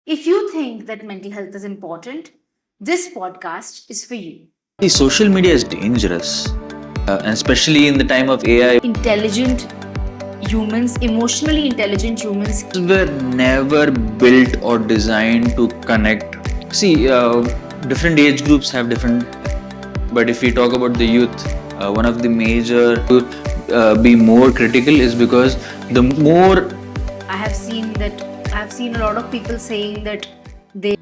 If you think that mental health is important, this podcast is for you. See, social media is dangerous, and especially in the time of AI. Intelligent humans, emotionally intelligent humans, Were never built or designed to connect. See, different age groups have different, but if we talk about the youth, one of the major to be more critical is because the more I have seen a lot of people saying that they.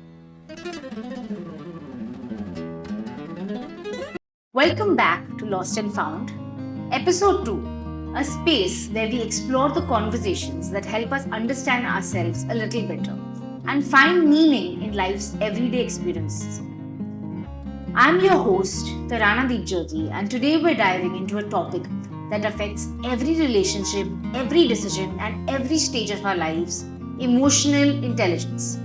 Welcome back to Lost and Found, Episode 2, a space where we explore the conversations that help us understand ourselves a little better and find meaning in life's everyday experiences. I'm your host, Taranna Deepjyoti, and today we're diving into a topic that affects every relationship, every decision, and every stage of our lives: emotional intelligence.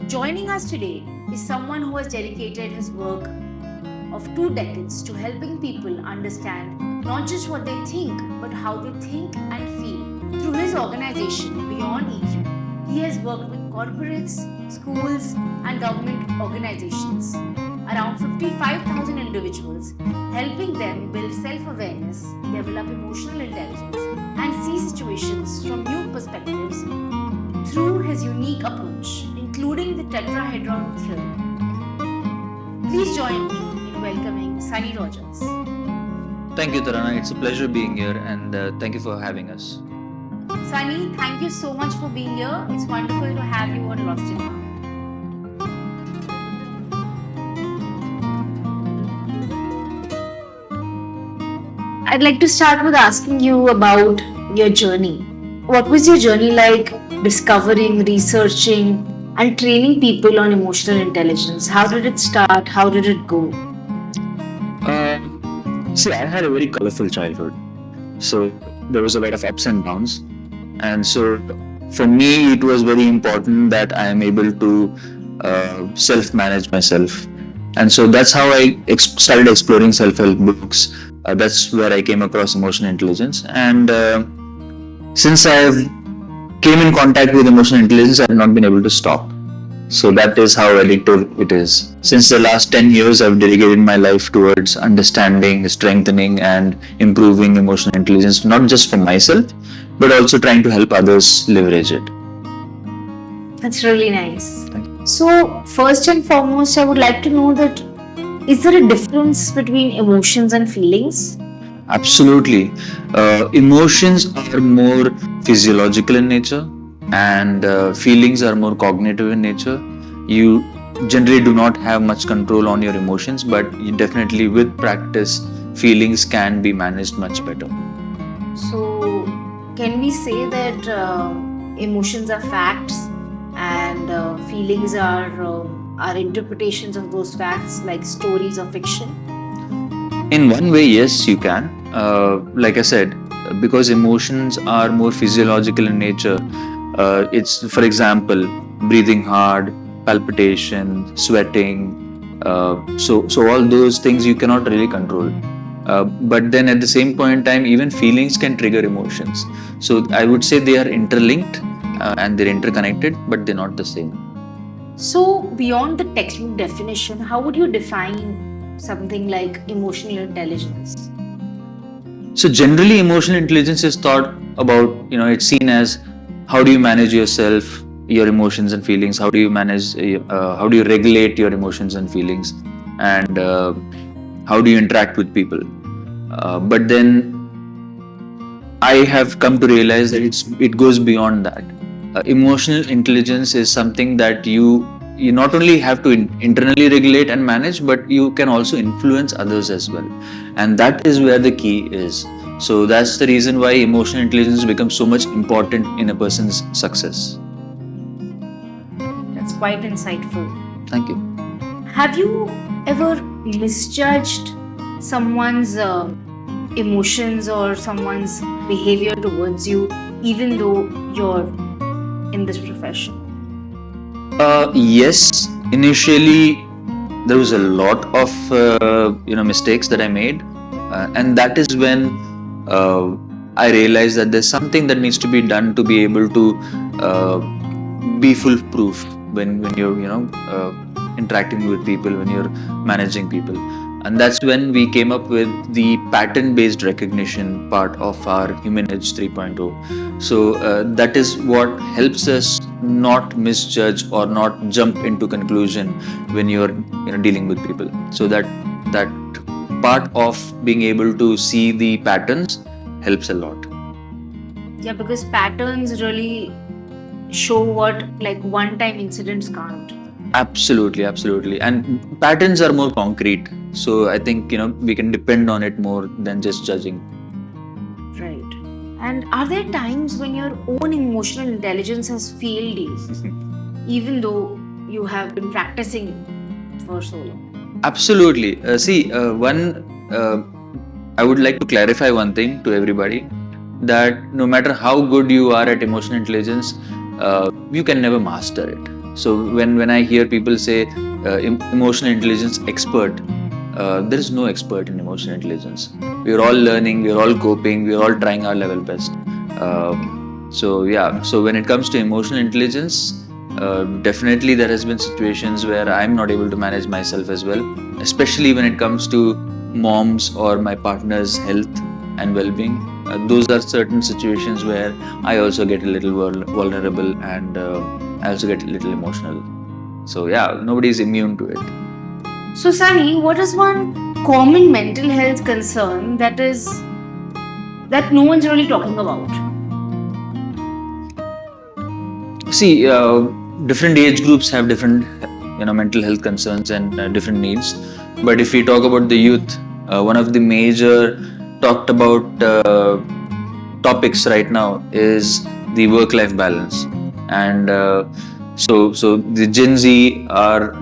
Joining us today is someone who has dedicated his work of 2 decades to helping people understand not just what they think, but how they think and feel. Through his organization, BeyondEQ, he has worked with corporates, schools, and government organizations, around 55,000 individuals, helping them build self-awareness, develop emotional intelligence, and see situations from new perspectives through his unique approach, including the tetrahedron theory. Please join me in welcoming Sunny Rodgers. Thank you, Tarana. It's a pleasure being here, and thank you for having us. Sunny, thank you so much for being here. It's wonderful to have you on Lost in Found. I'd like to start with asking you about your journey. What was your journey like discovering, researching, and training people on emotional intelligence? How did it start? How did it go? See, I had a very colorful childhood. So there was a lot of ups and downs. And so for me, it was very important that I am able to self-manage myself. And so that's how I started exploring self-help books. That's where I came across emotional intelligence. And since I have came in contact with emotional intelligence, I have not been able to stop. So that is how addictive it is. Since the last 10 years, I've dedicated my life towards understanding, strengthening, and improving emotional intelligence, not just for myself, but also trying to help others leverage it. That's really nice. So, first and foremost, I would like to know that is there a difference between emotions and feelings? Absolutely. Emotions are more physiological in nature, and feelings are more cognitive in nature. You generally do not have much control on your emotions, but you definitely, with practice, feelings can be managed much better. So, can we say that emotions are facts and feelings are interpretations of those facts, like stories or fiction? In one way, yes, you can. Like I said, because emotions are more physiological in nature, it's, for example, breathing hard, palpitation, sweating. So all those things you cannot really control. But then at the same point in time, even feelings can trigger emotions. So I would say they are interlinked and they're interconnected, but they're not the same. So, beyond the textbook definition, how would you define something like emotional intelligence? So generally, emotional intelligence is thought about, it's seen as how do you manage yourself, your emotions and feelings, how do you manage, how do you regulate your emotions and feelings, and how do you interact with people. But then I have come to realize that it goes beyond that. Emotional intelligence is something that you not only have to internally regulate and manage, but you can also influence others as well. And that is where the key is. So that's the reason why emotional intelligence becomes so much important in a person's success. That's quite insightful. Thank you. Have you ever misjudged someone's emotions or someone's behavior towards you, even though you're in this profession? Yes, initially there was a lot of mistakes that I made, and that is when I realized that there's something that needs to be done to be able to be foolproof when you're interacting with people, when you're managing people. And that's when we came up with the pattern based recognition part of our HumanEdge 3.0. So that is what helps us not misjudge or not jump into conclusion when you're dealing with people. So that part of being able to see the patterns helps a lot. Yeah, because patterns really show what like one-time incidents can't. Absolutely. And patterns are more concrete. So I think, we can depend on it more than just judging. Right. And are there times when your own emotional intelligence has failed you, even though you have been practicing for so long? Absolutely. I would like to clarify one thing to everybody, that no matter how good you are at emotional intelligence, you can never master it. So when I hear people say emotional intelligence expert, there is no expert in emotional intelligence. We are all learning, we are all coping, we are all trying our level best. So when it comes to emotional intelligence, definitely there has been situations where I'm not able to manage myself as well, especially when it comes to mom's or my partner's health and well-being. Those are certain situations where I also get a little vulnerable, and I also get a little emotional. So yeah, nobody is immune to it. So, Sunny, what is one common mental health concern that no one's really talking about? See, different age groups have different, mental health concerns and different needs. But if we talk about the youth, one of the major talked about topics right now is the work-life balance, and so the Gen Z are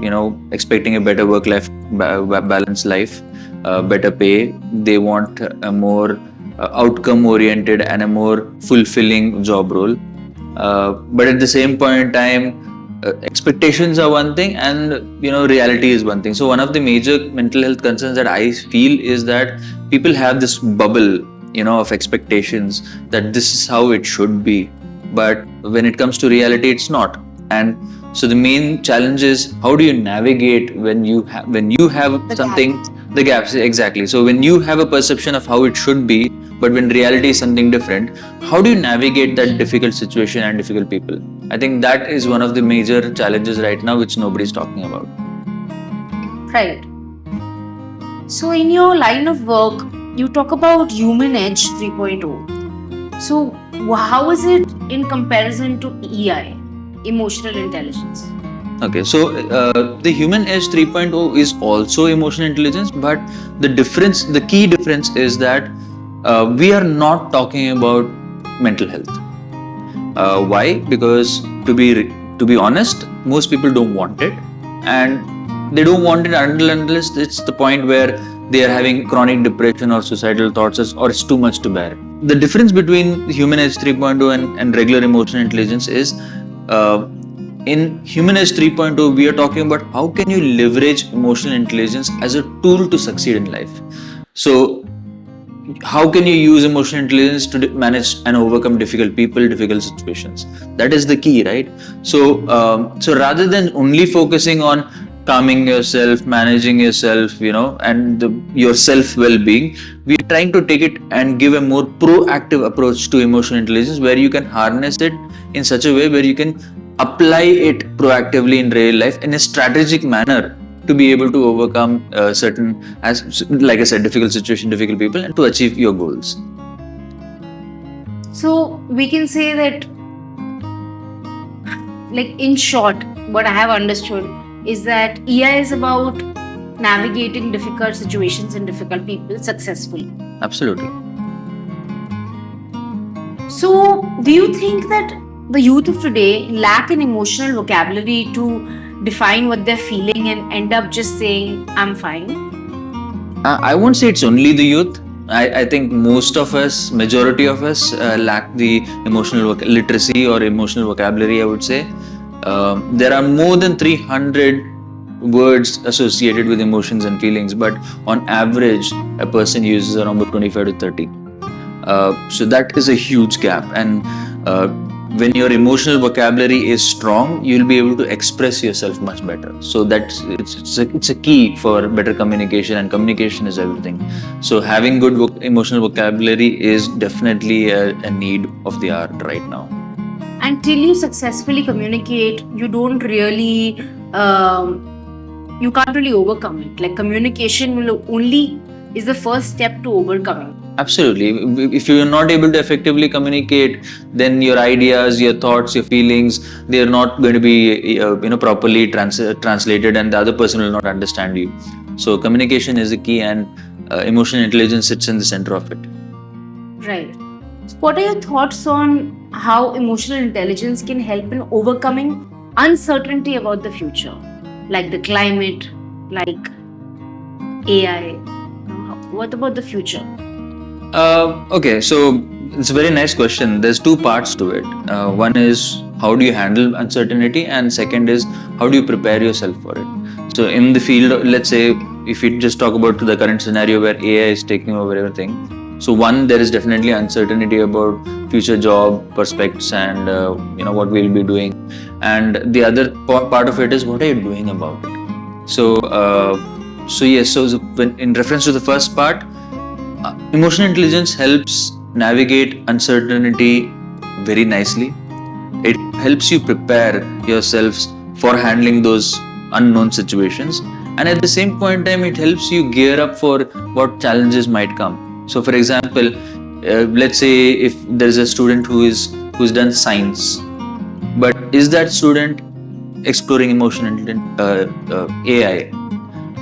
expecting a better work-life balance life, better pay. They want a more outcome-oriented and a more fulfilling job role. But at the same point in time, expectations are one thing, and reality is one thing. So one of the major mental health concerns that I feel is that people have this bubble of expectations that this is how it should be, but when it comes to reality, it's not. And so the main challenge is, how do you navigate when you have the gaps, exactly. So when you have a perception of how it should be, but when reality is something different, how do you navigate that difficult situation and difficult people? I think that is one of the major challenges right now, which nobody's talking about. Right. So, in your line of work, you talk about HumanEdge 3.0. So, how is it in comparison to EI, emotional intelligence? Okay, so the HumanEdge 3.0 is also emotional intelligence, but the key difference is that we are not talking about mental health. Why? Because to be honest, most people don't want it, and they don't want it unless it's the point where they are having chronic depression or suicidal thoughts, or it's too much to bear. The difference between HumanEdge 3.0 and regular emotional intelligence is, in HumanEdge 3.0, we are talking about how can you leverage emotional intelligence as a tool to succeed in life. So how can you use emotional intelligence to manage and overcome difficult people, difficult situations? That is the key, right? So rather than only focusing on calming yourself, managing yourself, and your self well-being, we are trying to take it and give a more proactive approach to emotional intelligence, where you can harness it in such a way where you can apply it proactively in real life in a strategic manner, to be able to overcome certain, as like I said, difficult situation, difficult people, and to achieve your goals. So we can say that, like in short, what I have understood is that EI is about navigating difficult situations and difficult people successfully. Absolutely. So do you think that the youth of today lack an emotional vocabulary to define what they're feeling and end up just saying, I'm fine? I won't say it's only the youth. I think most of us, majority of us, lack the emotional literacy or emotional vocabulary, I would say. There are more than 300 words associated with emotions and feelings, but on average, a person uses around 25 to 30. So that is a huge gap. And when your emotional vocabulary is strong, you'll be able to express yourself much better. So that's it's a key for better communication, and communication is everything. So having good emotional vocabulary is definitely a need of the hour right now. Until you successfully communicate, you don't really, you can't really overcome it. Like communication will only is the first step to overcoming. Absolutely. If you're not able to effectively communicate, then your ideas, your thoughts, your feelings, they are not going to be properly translated, and the other person will not understand you. So communication is the key, and emotional intelligence sits in the center of it. Right. What are your thoughts on how emotional intelligence can help in overcoming uncertainty about the future, like the climate, like AI? What about the future? Okay, so it's a very nice question. There's two parts to it. One is how do you handle uncertainty, and second is how do you prepare yourself for it. So in the field, let's say if we just talk about the current scenario where AI is taking over everything. So one, there is definitely uncertainty about future job prospects and what we'll be doing, and the other part of it is what are you doing about it. So yes. So in reference to the first part, emotional intelligence helps navigate uncertainty very nicely. It helps you prepare yourselves for handling those unknown situations, and at the same point in time, it helps you gear up for what challenges might come. So, for example, let's say if there is a student who's done science, but is that student exploring emotional AI?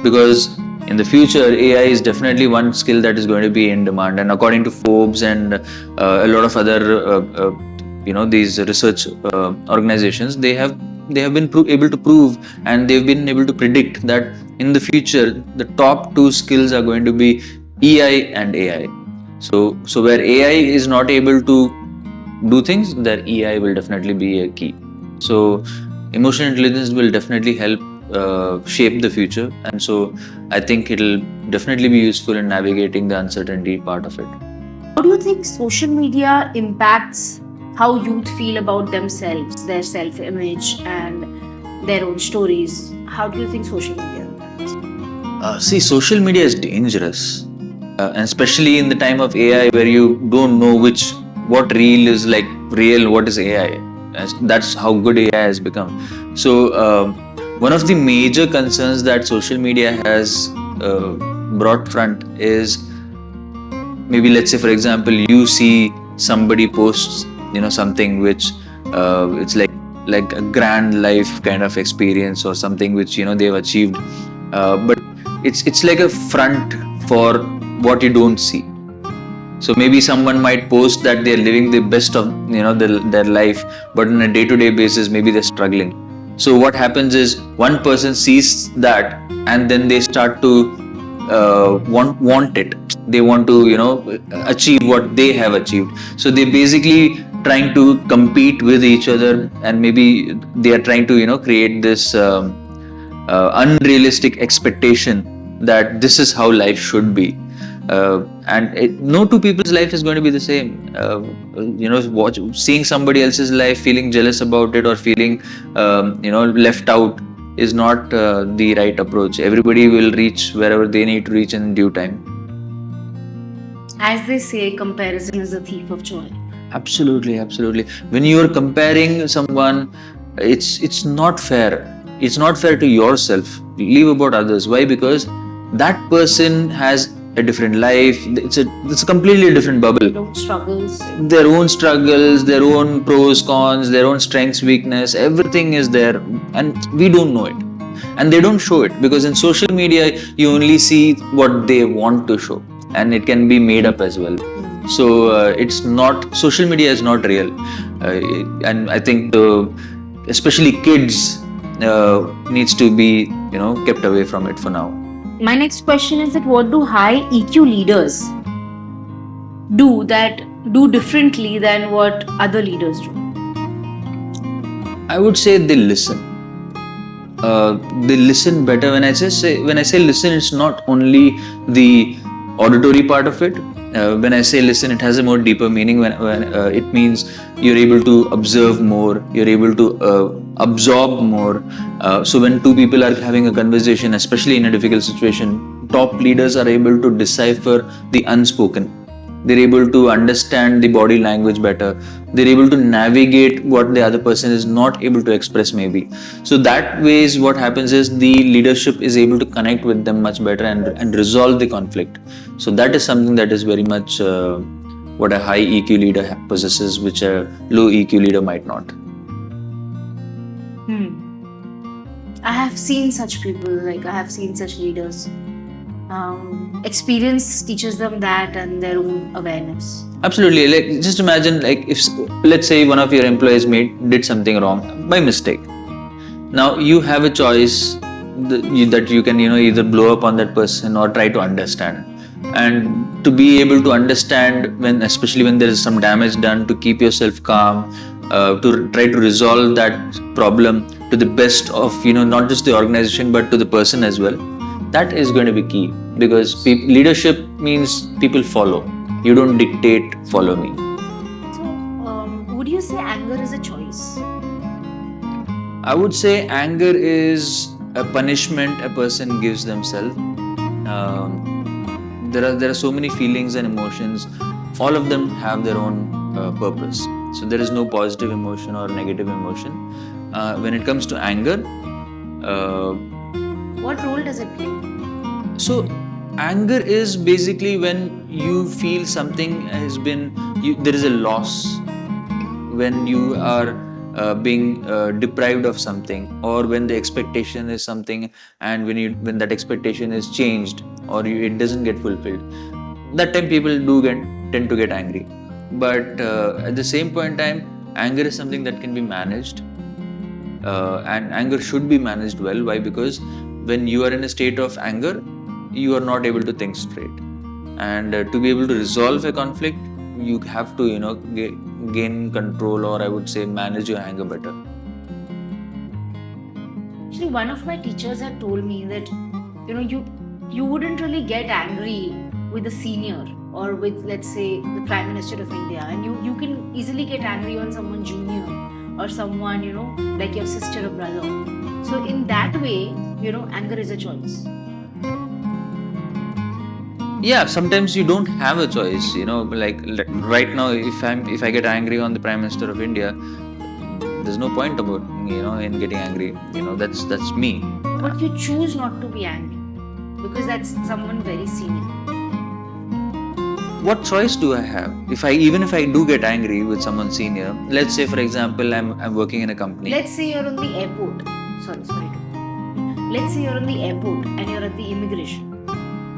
Because in the future, AI is definitely one skill that is going to be in demand, and according to Forbes and a lot of other these research organizations, they have been able to prove, and they've been able to predict that in the future the top two skills are going to be EI and AI. So where AI is not able to do things, there EI will definitely be a key. So emotional intelligence will definitely help shape the future, and so I think it'll definitely be useful in navigating the uncertainty part of it. How do you think social media impacts how youth feel about themselves, their self-image, and their own stories? How do you think social media impacts? See, social media is dangerous, and especially in the time of AI, where you don't know what real is like real, what is AI. That's how good AI has become. So one of the major concerns that social media has brought front is, maybe let's say for example, you see somebody posts something which it's like a grand life kind of experience, or something which they've achieved, but it's like a front for what you don't see. So maybe someone might post that they're living the best of their life, but on a day-to-day basis maybe they're struggling. So what happens is, one person sees that, and then they start to want it. They want to achieve what they have achieved. So they basically trying to compete with each other, and maybe they are trying to create this unrealistic expectation that this is how life should be. And no two people's life is going to be the same. Seeing somebody else's life, feeling jealous about it, or feeling left out is not the right approach. Everybody will reach wherever they need to reach in due time. As they say, comparison is the thief of joy. Absolutely. When you are comparing someone, it's not fair. It's not fair to yourself. Leave about others. Why? Because that person has a different life. It's a completely different bubble. Their own struggles, their own pros, cons, their own strengths, weakness, everything is there, and we don't know it. And they don't show it, because in social media you only see what they want to show, and it can be made up as well. So social media is not real, and I think especially kids needs to be kept away from it for now. My next question is that what do high EQ leaders do differently than what other leaders do? I would say they listen. They listen better. When I say listen, it's not only the auditory part of it, When I say listen, it has a more deeper meaning. When it means you're able to observe more, you're able to absorb more. So when two people are having a conversation, especially in a difficult situation, top leaders are able to decipher the unspoken. They're able to understand the body language better. They're able to navigate what the other person is not able to express, maybe. So that ways, what happens is the leadership is able to connect with them much better and resolve the conflict. So that is something that is very much what a high EQ leader possesses, which a low EQ leader might not. I have seen such people, like I have seen such leaders. Experience teaches them that and their own awareness. Absolutely. Like just imagine, like if let's say one of your employees did something wrong by mistake. Now you have a choice that you can either blow up on that person or try to understand. And to be able to understand when, especially when there is some damage done, to keep yourself calm, to try to resolve that problem to the best of not just the organization but to the person as well. That is going to be key, because leadership means people follow. You don't dictate, follow me. So, would you say anger is a choice? I would say anger is a punishment a person gives themselves. There are so many feelings and emotions. All of them have their own purpose. So there is no positive emotion or negative emotion. When it comes to anger, what role does it play? So anger is basically when you feel something has been, there is a loss, when you are being deprived of something, or when the expectation is something and when that expectation is changed or it doesn't get fulfilled. That time people tend to get angry. But at the same point in time, anger is something that can be managed, and anger should be managed well. Why? Because when you are in a state of anger, you are not able to think straight, and to be able to resolve a conflict, you have to gain control, or I would say manage your anger better. Actually, one of my teachers had told me that you wouldn't really get angry with a senior or with, let's say, the Prime Minister of India, and you can easily get angry on someone junior or someone like your sister or brother. So in that way, anger is a choice. Yeah, sometimes you don't have a choice. Like right now, if I get angry on the Prime Minister of India, there's no point about in getting angry. That's me. But you choose not to be angry because that's someone very senior. What choice do I have? Even if I do get angry with someone senior, let's say for example I'm working in a company. Let's say you're on the airport. Sorry. Let's say you're on the airport and you're at the immigration,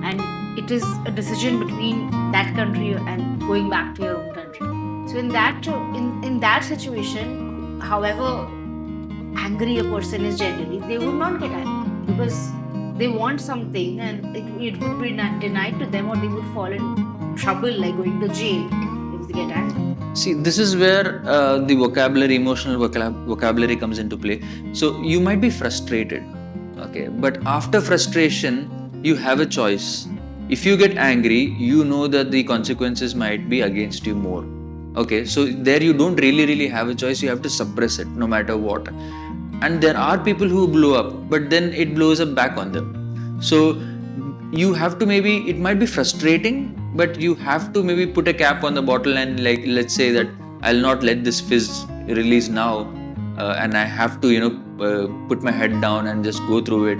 and it is a decision between that country and going back to your own country. So in that situation, however angry a person is generally, they would not get angry because they want something and it would be denied to them, or they would fall in trouble like going to jail if they get angry. See, this is where the emotional vocabulary comes into play. So you might be frustrated, okay, but after frustration, you have a choice. If you get angry, you know that the consequences might be against you more. Okay, so there you don't really have a choice. You have to suppress it no matter what. And there are people who blow up, but then it blows up back on them. So you have to, maybe it might be frustrating, but you have to maybe put a cap on the bottle and, like, let's say that I'll not let this fizz release now, and I have to put my head down and just go through it,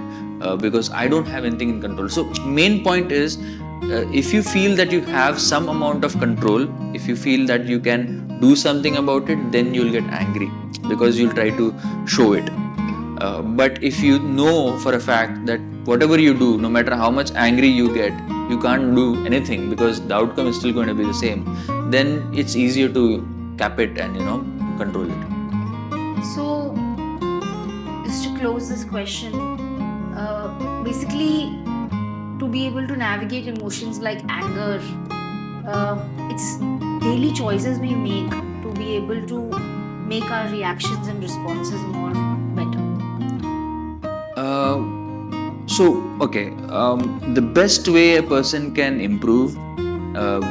because I don't have anything in control. So main point is, if you feel that you have some amount of control, if you feel that you can do something about it, then you'll get angry because you'll try to show it. But if you know for a fact that whatever you do, no matter how much angry you get, you can't do anything because the outcome is still going to be the same, then it's easier to cap it and control it. So just to close this question, basically, to be able to navigate emotions like anger, it's daily choices we make to be able to make our reactions and responses more better. The best way a person can improve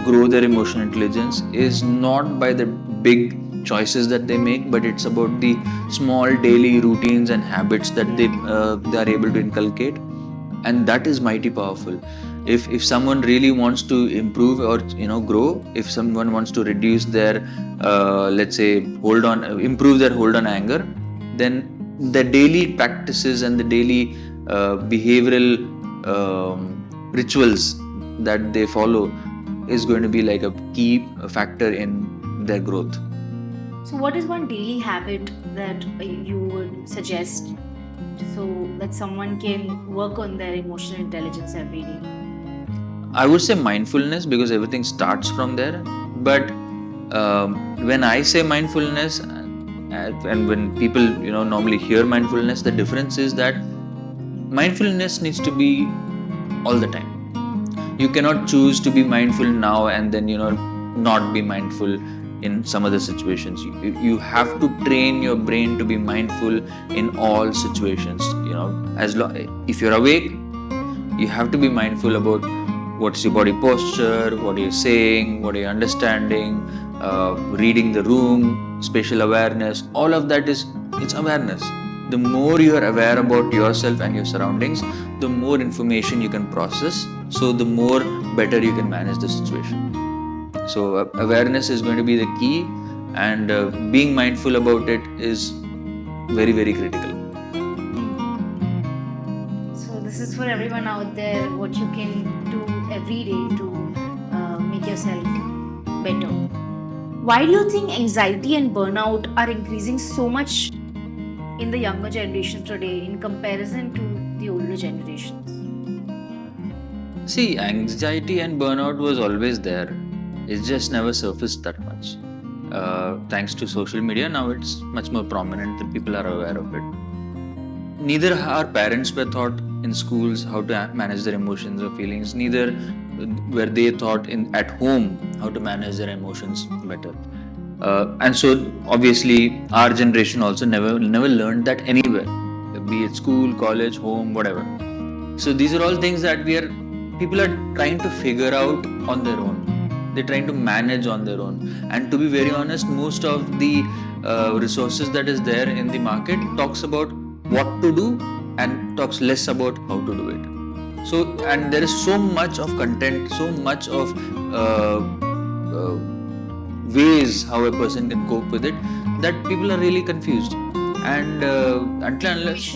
grow their emotional intelligence is not by the big choices that they make, but it's about the small daily routines and habits that they are able to inculcate, and that is mighty powerful. If someone really wants to improve or grow, if someone wants to reduce their let's say hold on improve their hold on anger, then the daily practices and the daily behavioral rituals that they follow is going to be like a key factor in their growth. So, what is one daily habit that you would suggest so that someone can work on their emotional intelligence every day? I would say mindfulness, because everything starts from there. But when I say mindfulness, and when people normally hear mindfulness, the difference is that mindfulness needs to be all the time. You cannot choose to be mindful now and then not be mindful in some other situations. You have to train your brain to be mindful in all situations. If you're awake, you have to be mindful about what's your body posture, what are you saying, what are you understanding, reading the room, spatial awareness. All of that it's awareness. The more you are aware about yourself and your surroundings, the more information you can process, so the more better you can manage the situation. So awareness is going to be the key, and being mindful about it is very, very critical. So, this is for everyone out there, what you can do every day to make yourself better. Why do you think anxiety and burnout are increasing so much in the younger generation today in comparison to the older generations? See, anxiety and burnout was always there. It just never surfaced that much. Thanks to social media, now it's much more prominent that people are aware of it. Neither our parents were taught in schools how to manage their emotions or feelings. Neither were they taught at home how to manage their emotions better. And so obviously our generation also never learned that anywhere, be it school, college, home, whatever. So these are all things that people are trying to figure out on their own. They're trying to manage on their own. And to be very honest, most of the resources that is there in the market talks about what to do and talks less about how to do it. So, and there is so much of content, so much of ways how a person can cope with it, that people are really confused. And until unless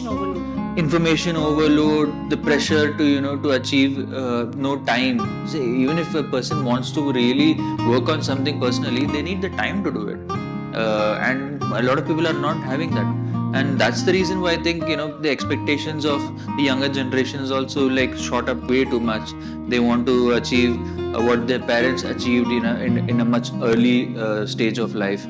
information overload, the pressure to achieve no time. See, even if a person wants to really work on something personally, they need the time to do it, and a lot of people are not having that. And that's the reason why I think the expectations of the younger generations also like shot up way too much. They want to achieve what their parents achieved in a much early stage of life.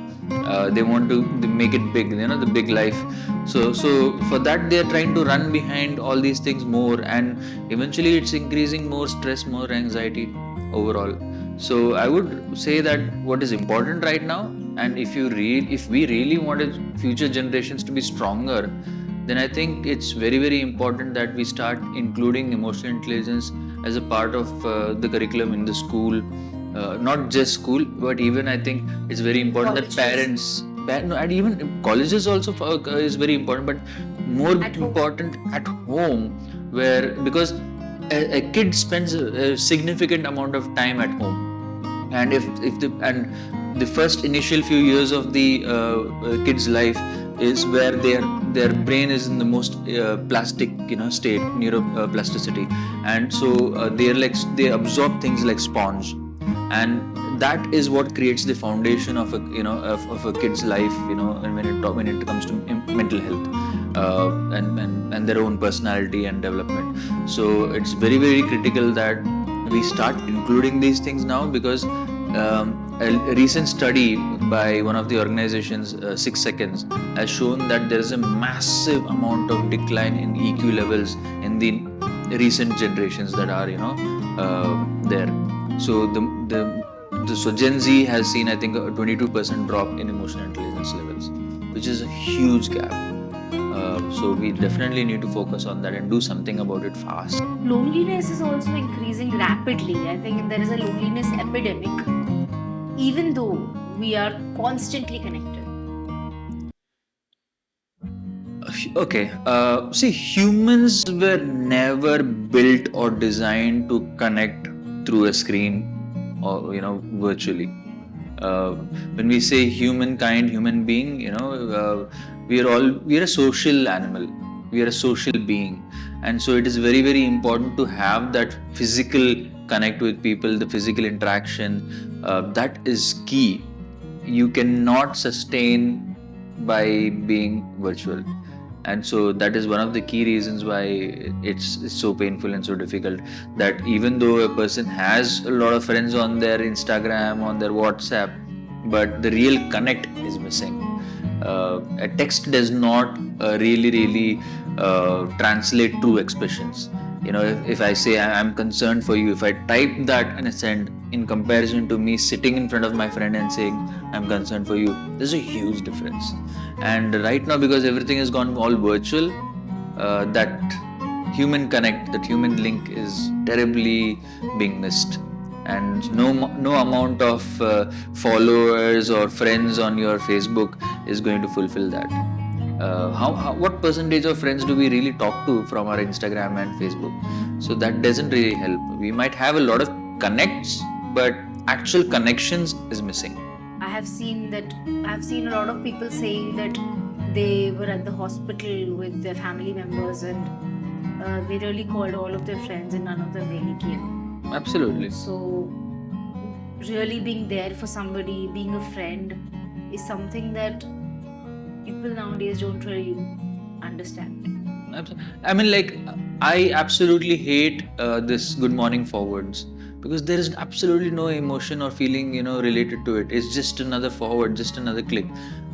They want to make it big, the big life. So for that they are trying to run behind all these things more, and eventually it's increasing more stress, more anxiety overall. So I would say that what is important right now, and if we really wanted future generations to be stronger, then I think it's very, very important that we start including emotional intelligence as a part of the curriculum in the school. Not just school, but even I think it's very important that parents, and even colleges also is very important, but more important at home, where because a kid spends a significant amount of time at home, and if the first initial few years of the kid's life is where their brain is in the most plastic state, neuroplasticity, and so they absorb things like sponge, and that is what creates the foundation of a kid's life, and when it comes to mental health, and their own personality and development. So it's very, very critical that we start including these things now, because a recent study by one of the organizations, 6 Seconds, has shown that there is a massive amount of decline in EQ levels in the recent generations that are there. So so Gen Z has seen, I think, a 22% drop in emotional intelligence levels, which is a huge gap. So we definitely need to focus on that and do something about it fast. Loneliness is also increasing rapidly. I think there is a loneliness epidemic, even though we are constantly connected. Okay, see, humans were never built or designed to connect through a screen or virtually. Uh, when we say humankind, human being, we're a social animal. We are a social being, and so it is very very important to have that physical connect with people, the physical interaction. That is key. You cannot sustain by being virtual, and so that is one of the key reasons why it's so painful and so difficult, that even though a person has a lot of friends on their Instagram, on their WhatsApp, but the real connect is missing. A text does not really translate true expressions. If I say I'm concerned for you, if I type that and send, in comparison to me sitting in front of my friend and saying I'm concerned for you, there's a huge difference. And right now, because everything has gone all virtual, that human connect, that human link is terribly being missed. And no amount of followers or friends on your Facebook is going to fulfill that. What percentage of friends do we really talk to from our Instagram and Facebook? So that doesn't really help. We might have a lot of connects, but actual connections is missing. I've seen a lot of people saying that they were at the hospital with their family members and they really called all of their friends and none of them really came. Absolutely. So, really being there for somebody, being a friend, is something that people nowadays don't really understand. I mean, like, I absolutely hate this good morning forwards, because there is absolutely no emotion or feeling, related to it. It's just another forward, just another click.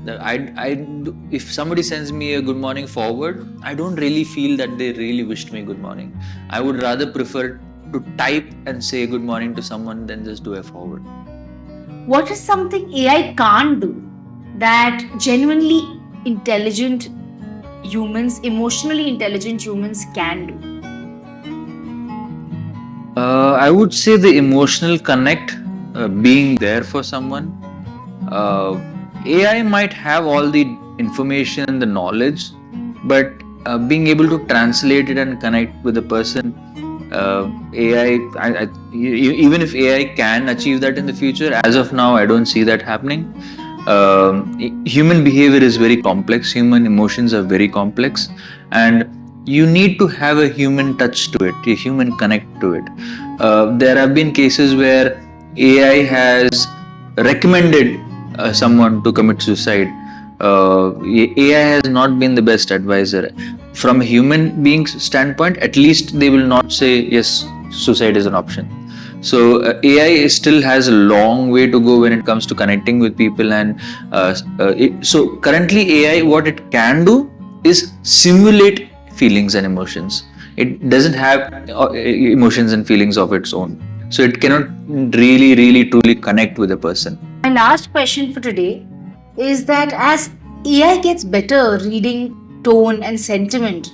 If somebody sends me a good morning forward, I don't really feel that they really wished me good morning. I would rather prefer to type and say good morning to someone than just do a forward. What is something AI can't do that genuinely intelligent humans, emotionally intelligent humans can do? I would say the emotional connect, being there for someone. AI might have all the information and the knowledge, but being able to translate it and connect with the person, even if AI can achieve that in the future, as of now, I don't see that happening. Human behavior is very complex, human emotions are very complex, and you need to have a human touch to it, a human connect to it. There have been cases where AI has recommended someone to commit suicide. AI has not been the best advisor. From a human being's standpoint, at least they will not say, yes, suicide is an option. So AI still has a long way to go when it comes to connecting with people, and so currently AI, what it can do is simulate feelings and emotions. It doesn't have emotions and feelings of its own, so it cannot really truly connect with a person. My last question for today is that as AI gets better reading tone and sentiment,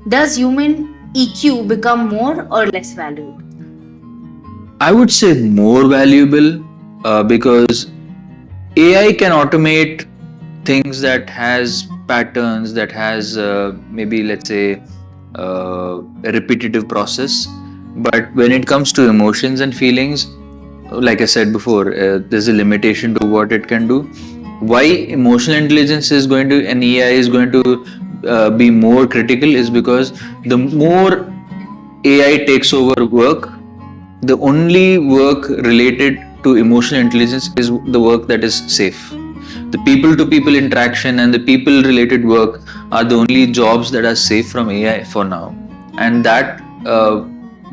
does human EQ become more or less valuable? I would say more valuable, because AI can automate things that has patterns, that has maybe, let's say, a repetitive process. But when it comes to emotions and feelings, like I said before, there's a limitation to what it can do. Why emotional intelligence is going to, and AI is going to be more critical, is because the more AI takes over work, the only work related to emotional intelligence is the work that is safe. The people to people interaction and the people related work are the only jobs that are safe from AI for now. And that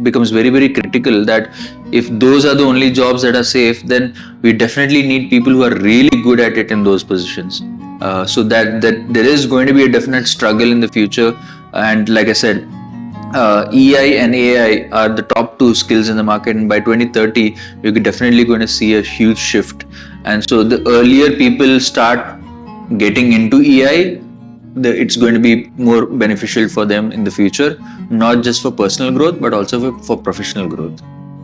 becomes very, very critical, that if those are the only jobs that are safe, then we definitely need people who are really good at it in those positions. So that there is going to be a definite struggle in the future. And like I said, EI and AI are the top two skills in the market, and by 2030 you're definitely going to see a huge shift. And so the earlier people start getting into EI, it's going to be more beneficial for them in the future, not just for personal growth, but also for professional growth.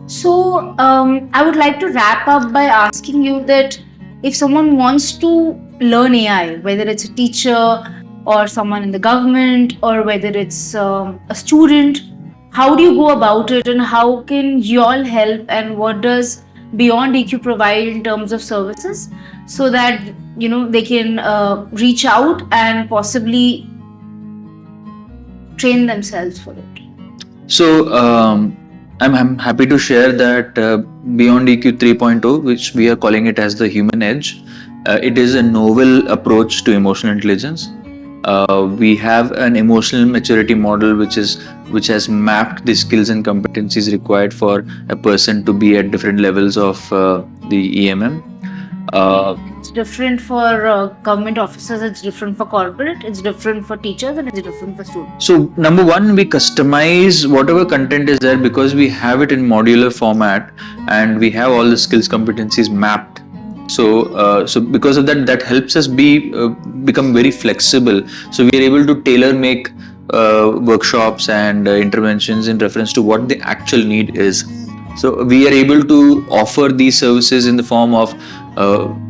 So, I would like to wrap up by asking you that if someone wants to learn AI, whether it's a teacher or someone in the government, or whether it's a student, how do you go about it, and how can you all help, and what does Beyond EQ provide in terms of services, so that they can reach out and possibly train themselves for it? So I'm happy to share that BeyondEQ 3.0, which we are calling it as the HumanEdge, it is a novel approach to emotional intelligence. We have an emotional maturity model which has mapped the skills and competencies required for a person to be at different levels of the EMM. It's different for government officers, it's different for corporate, it's different for teachers, and it's different for students. So number one, we customize whatever content is there because we have it in modular format and we have all the skills competencies mapped. So because of that, that helps us become very flexible. So we are able to tailor make workshops and interventions in reference to what the actual need is. So we are able to offer these services in the form of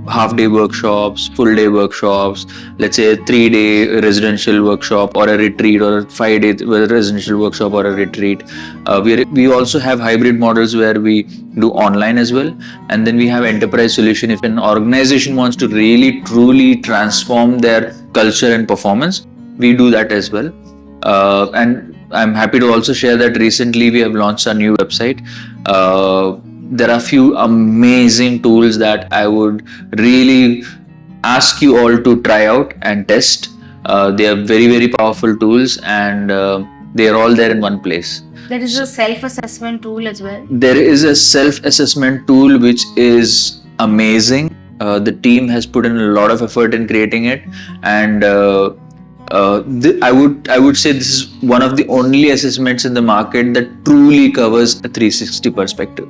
half-day workshops, full-day workshops, let's say a 3-day residential workshop or a retreat, or a 5-day residential workshop or a retreat. We also have hybrid models where we do online as well, and then we have enterprise solution. If an organization wants to really truly transform their culture and performance, we do that as well. And I'm happy to also share that recently we have launched a new website. There are a few amazing tools that I would really ask you all to try out and test. They are very, very powerful tools, and they are all there in one place. There is a self-assessment tool as well. There is a self-assessment tool which is amazing. The team has put in a lot of effort in creating it, and I would say this is one of the only assessments in the market that truly covers a 360 perspective.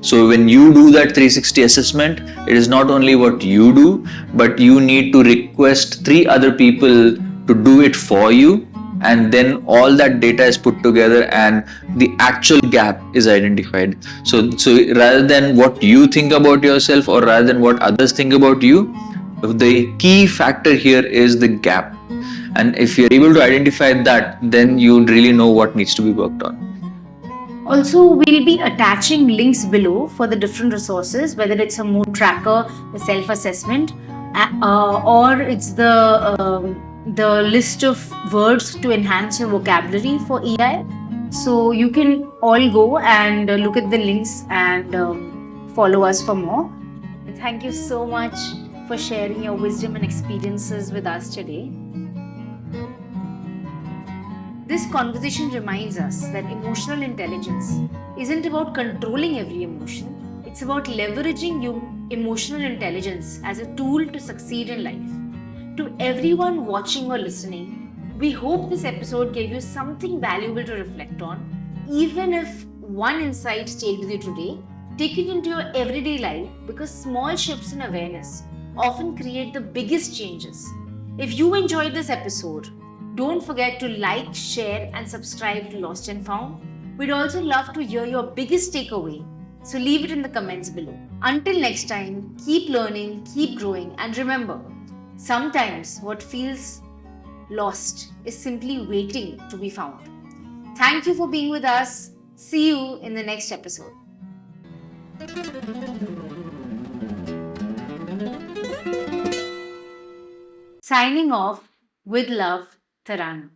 So when you do that 360 assessment, it is not only what you do, but you need to request 3 other people to do it for you, and then all that data is put together and the actual gap is identified. So rather than what you think about yourself or rather than what others think about you, the key factor here is the gap. And if you're able to identify that, then you really know what needs to be worked on. Also, we'll be attaching links below for the different resources, whether it's a mood tracker, the self-assessment, or it's the list of words to enhance your vocabulary for AI. So you can all go and look at the links and follow us for more. Thank you so much for sharing your wisdom and experiences with us today. This conversation reminds us that emotional intelligence isn't about controlling every emotion, it's about leveraging emotional intelligence as a tool to succeed in life. To everyone watching or listening, we hope this episode gave you something valuable to reflect on. Even if one insight stayed with you today, take it into your everyday life, because small shifts in awareness often create the biggest changes. If you enjoyed this episode, don't forget to like, share, and subscribe to Lost and Found. We'd also love to hear your biggest takeaway, so leave it in the comments below. Until next time, keep learning, keep growing, and remember, sometimes what feels lost is simply waiting to be found. Thank you for being with us. See you in the next episode. Signing off with love, Taranna.